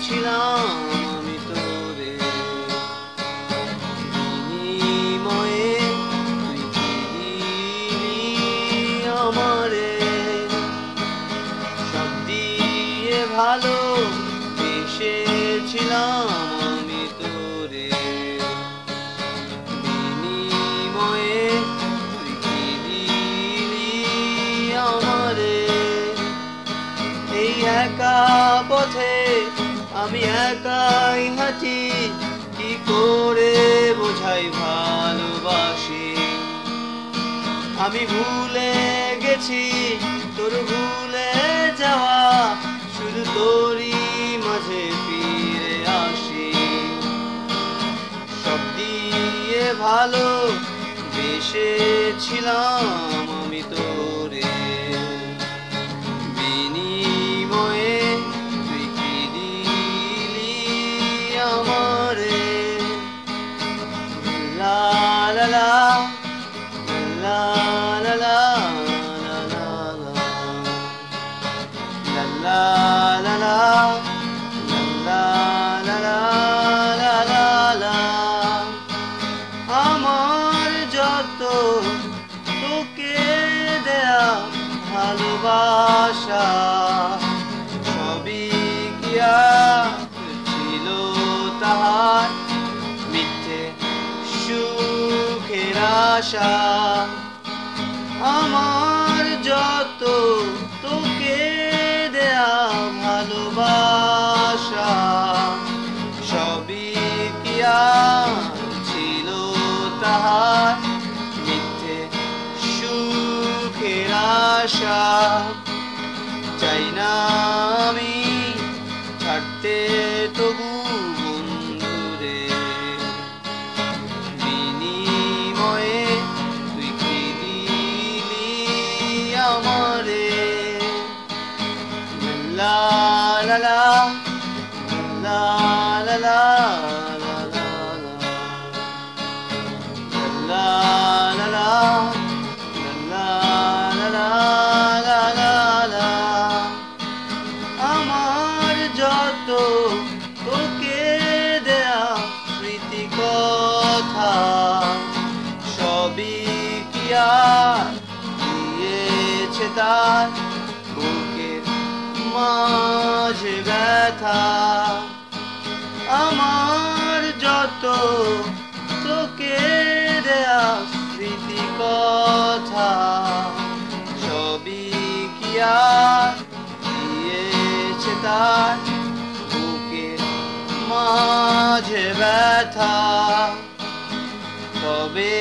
চেয়েছিলাম আমি তোরে, বিনিময়ে তুই কি দিলি আমারে, সব দিয়ে ভালো বেসেছিলাম আমি তোরে, বিনিময়ে তুই কি দিলি আমারে। এই একা পথে আমি একাই হাঁটি, কি করে বোঝাই ভালোবাসি। আমি ভুলে গেছি তোর ভুলে যাওয়া, শুধু তোরই মাঝে ফিরে আসি। সব দিয়ে ভালো বেসেছিলাম আমি তোরে, বিনিময়ে তুই কি দিলি আমারে। লা লা লা লা লা লা লা লা লা লা। আমার যত তোকে দেয়া ভালোবাসা, সবই কি আর ছিল তাহার মিথ্যে সুখের আশা। আমার যত তোকে দেয়া ভালোবাসা, সবই কি আর ছিল তাহার মিথ্যে সুখের আশা। চাই না আমি ছাড়তে তবু বন্ধুরে, বিনিময়ে তুই কি দিলি আমারে। লা লা লা লা লা লা লা লা লা লা। আমার যত তোকে দেয়া স্মৃতি কথা, সবই কি আর দিয়েছে তার বুকের মাঝে ব্যথা। আমার যত তোকে দেয়া স্মৃতি কথা, সবই কি আর দিয়েছে তার বুকের মাঝে ব্যথা। তবে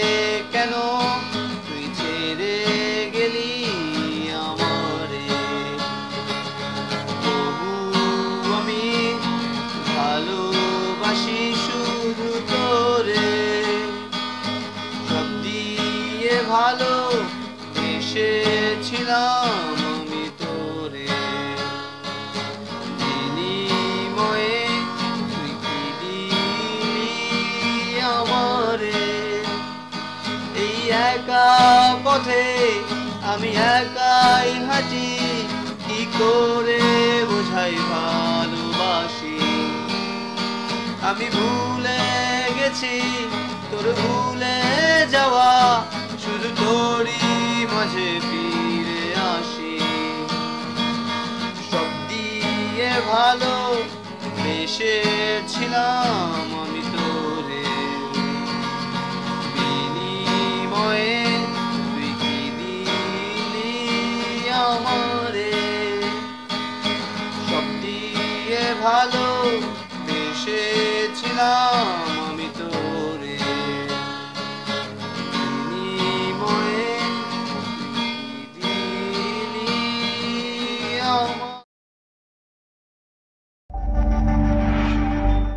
কেন তুই ছেড়ে গেলি আমারে, তবু আমি ভালোবাসি শুধু তোরে। সব দিয়ে ভালো বেসেছিলাম আমি তোরে, বিনিময়ে তুই কি দিলি আমারে। এই একা পথে আমি একাই হাঁটি, কি করে বোঝাই ভালোবাসি। আমি ভুলে গেছি তোর ভুলে যাওয়া, শুধু তোরই মাঝে ফিরে আসি। সব দিয়ে ভালো বেসেছিলাম আমি তোরে, বিনিময়ে তুই কি দিলি আমারে। সব দিয়ে ভালো বেসেছিলাম